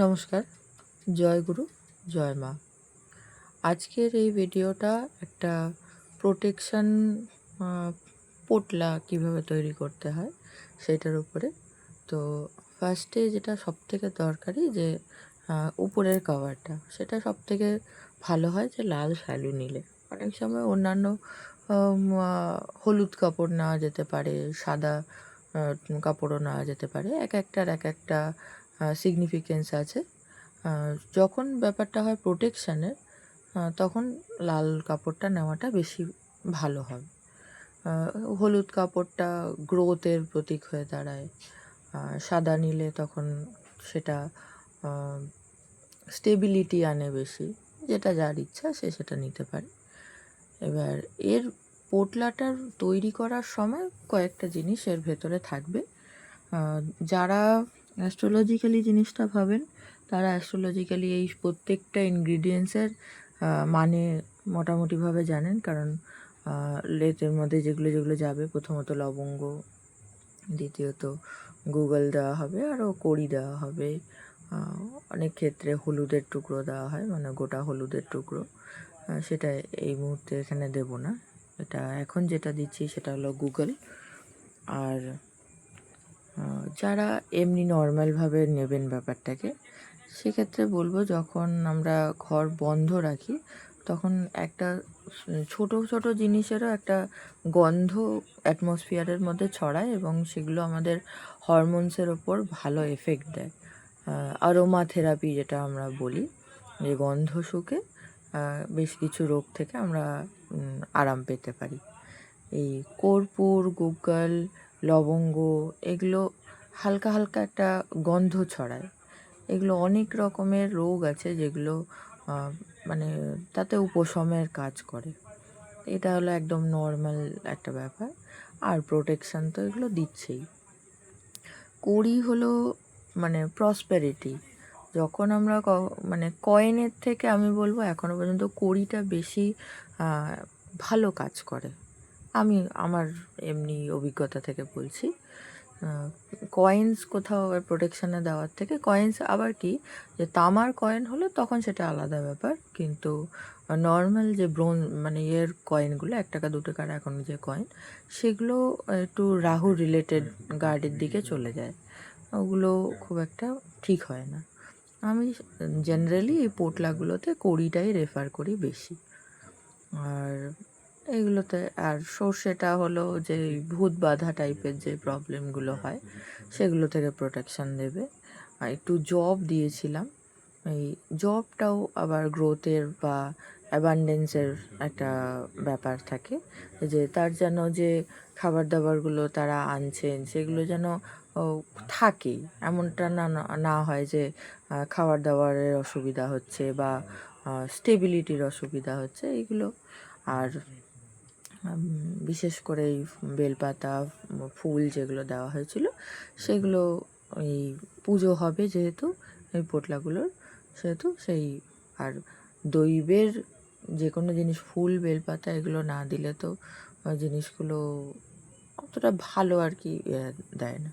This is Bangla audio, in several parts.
নমস্কার, জয় গুরু, জয় মা। আজকের এই ভিডিওটা একটা প্রোটেকশন পোটলা কিভাবে তৈরি করতে হয় সেটার উপরে। তো ফার্স্টে যেটা সবথেকে দরকারি যে উপরের কভারটা, সেটা সবথেকে ভালো হয় যে লাল শালু নিলে। অনেক সময় অন্যান্য হলুদ কাপড় নেওয়া যেতে পারে, সাদা কাপড়ও নেওয়া যেতে পারে। এক একটা সিগনিফিকেন্স আছে। যখন ব্যাপারটা হয় প্রোটেকশানের, তখন লাল কাপড়টা নেওয়াটা বেশি ভালো হবে। হলুদ কাপড়টা গ্রোথের প্রতীক হয়ে দাঁড়ায়। সাদা নিলে তখন সেটা স্টেবিলিটি আনে বেশি। যেটা যার ইচ্ছা সে সেটা নিতে পারে। এবার এর পোটলাটার তৈরি করার সময় কয়েকটা জিনিস এর ভেতরে থাকবে। যারা অ্যাস্ট্রোলজিক্যালি জিনিসটা ভাবেন, তারা অ্যাস্ট্রোলজিক্যালি এই প্রত্যেকটা ইনগ্রিডিয়েন্টসের মানে মোটামুটিভাবে জানেন। কারণ লেতের মধ্যে যেগুলো যেগুলো যাবে, প্রথমত লবঙ্গ, দ্বিতীয়ত গুগল দেওয়া হবে, আরও কড়ি দেওয়া হবে। অনেক ক্ষেত্রে হলুদের টুকরো দেওয়া হয়, মানে গোটা হলুদের টুকরো। সেটা এই মুহূর্তে এখানে দেব না। এটা এখন যেটা দিচ্ছি সেটা হলো গুগল। আর যারা এমনি নর্মালভাবে নেবেন ব্যাপারটাকে, সেক্ষেত্রে বলবো যখন আমরা ঘর বন্ধ রাখি তখন একটা ছোট ছোট জিনিসেরও একটা গন্ধ অ্যাটমসফিয়ারের মধ্যে ছড়ায় এবং সেগুলো আমাদের হরমোনসের ওপর ভালো এফেক্ট দেয়। অ্যারোমা থেরাপি যেটা আমরা বলি, যে গন্ধ শুকে বেশ কিছু রোগ থেকে আমরা আরাম পেতে পারি। এই কর্পূর, গুগল, লবঙ্গ এগুলো হালকা হালকা একটা গন্ধ ছড়ায়। এগুলো অনেক রকমের রোগ আছে যেগুলো মানে তাতে উপশমের কাজ করে। এটা হলো একদম নর্মাল একটা ব্যাপার। আর প্রোটেকশান তো এগুলো দিচ্ছেই। কড়ি হলো মানে প্রসপেরিটি। যখন আমরা মানে কয়েনের থেকে আমি বলবো এখনও পর্যন্ত কড়িটা বেশি ভালো কাজ করে। আমি আমার এমনি অভিজ্ঞতা থেকে বলছি। কয়েন্স কোথাও প্রোটেকশানে দেওয়ার থেকে, কয়েন্স আবার কি, যে তামার কয়েন হলে তখন সেটা আলাদা ব্যাপার। কিন্তু নর্মাল যে মানে এর কয়েনগুলো 1 টাকা 2 টাকার এখন যে কয়েন, সেগুলো একটু রাহু রিলেটেড গার্ডের দিকে চলে যায়। ওগুলো খুব একটা ঠিক হয় না। আমি জেনারেলি এই পোটলাগুলোতে কড়িটাই রেফার করি বেশি। আর এইগুলোতে আর সর্ষেটা হলো যে ভূত বাঁধা টাইপের যে প্রবলেমগুলো হয় সেগুলো থেকে প্রোটেকশান দেবে। আর একটু জব দিয়েছিলাম। এই জবটাও আবার গ্রোথের বা অ্যাবান্ডেন্সের একটা ব্যাপার থাকে, যে তার যেন যে খাবার দাবারগুলো তারা আনছেন সেগুলো যেন থাকে, এমনটা না হয় যে খাবার দাবারের অসুবিধা হচ্ছে বা স্টেবিলিটির অসুবিধা হচ্ছে এইগুলো। আর বিশেষ করে এই বেলপাতা, ফুল যেগুলো দেওয়া হয়েছিল সেগুলো এই পুজো হবে যেহেতু এই পোটলাগুলোর, সেহেতু সেই আর দৈবের যে কোনো জিনিস, ফুল, বেলপাতা এগুলো না দিলে তো জিনিসগুলো অতটা ভালো আর কি দেয় না।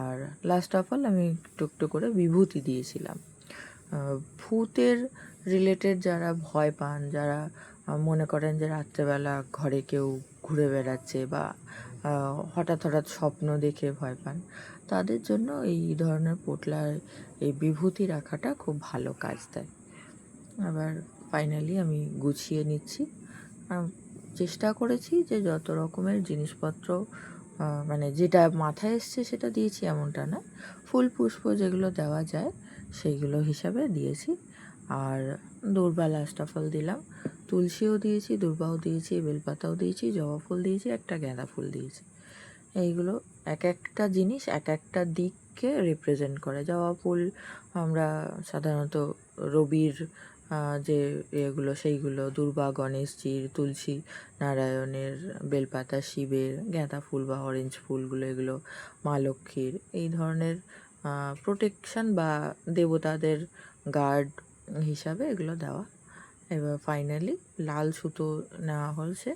আর লাস্ট অফ অল আমি একটু করে বিভূতি দিয়েছিলাম। ভূতের রিলেটেড যারা ভয় পান, যারা মনে করেন যে রাত্রেবেলা ঘরে কেউ ঘুরে বেড়াচ্ছে বা হঠাৎ হঠাৎ স্বপ্ন দেখে ভয় পান, তাদের জন্য এই ধরনের পোটলার এই বিভূতি রাখাটা খুব ভালো কাজ দেয়। আবার ফাইনালি আমি গুছিয়ে নিচ্ছি। চেষ্টা করেছি যে যত রকমের জিনিসপত্র মানে যেটা মাথায় এসছে সেটা দিয়েছি এমনটা না, ফুল পুষ্প যেগুলো দেওয়া যায় সেইগুলো হিসাবে দিয়েছি। আর দূর্বা লাস্ট অফ অল দিলাম, তুলসীও দিয়েছি, দূর্বাও দিয়েছি, বেলপাতাও দিয়েছি, জবা ফুল দিয়েছি, একটা গাঁদা ফুল দিয়েছি। এইগুলো এক একটা জিনিস এক একটা দিককে রিপ্রেজেন্ট করে। জবা ফুল আমরা সাধারণত রবির যে এগুলো সেইগুলো, দূর্বা গণেশজির, তুলসী নারায়ণের, বেলপাতা শিবের, গাঁদা ফুল বা অরেঞ্জ ফুলগুলো এগুলো মা লক্ষ্মীর, এই ধরনের প্রোটেকশান বা দেবতাদের গার্ড হিসাবে এগুলো দেওয়া। এবার ফাইনালি লাল সুতো নেওয়া হয়েছে।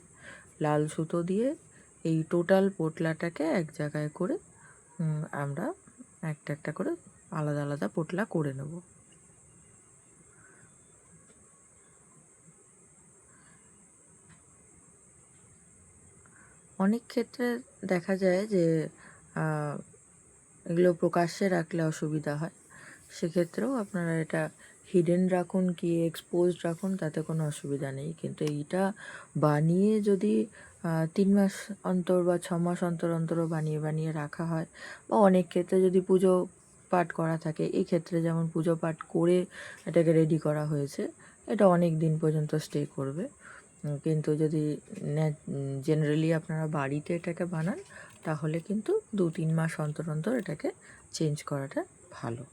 লাল সুতো দিয়ে এই টোটাল পোটলাটাকে এক জায়গায় করে আমরা একটা একটা করে আলাদা আলাদা পোটলা করে নেব। অনেক ক্ষেত্রে দেখা যায় যে এগুলো প্রকাশ্যে রাখলে অসুবিধা হয়, সেক্ষেত্রেও আপনারা এটা হিডেন রাখুন কি এক্সপোজড রাখুন, তাতে কোনো অসুবিধা নেই। কিন্তু এইটা বানিয়ে যদি 3 মাস অন্তর বা 6 মাস অন্তর অন্তরও বানিয়ে বানিয়ে রাখা হয়, বা অনেক ক্ষেত্রে যদি পুজো পাঠ করা থাকে, এই ক্ষেত্রে যেমন পুজো পাঠ করে এটাকে রেডি করা হয়েছে, এটা অনেক দিন পর্যন্ত স্টে করবে। কিন্তু যদি জেনারেলি আপনারা বাড়িতে এটাকে বানান, তাহলে কিন্তু 2-3 মাস অন্তর অন্তর এটাকে চেঞ্জ করাটা ভালো।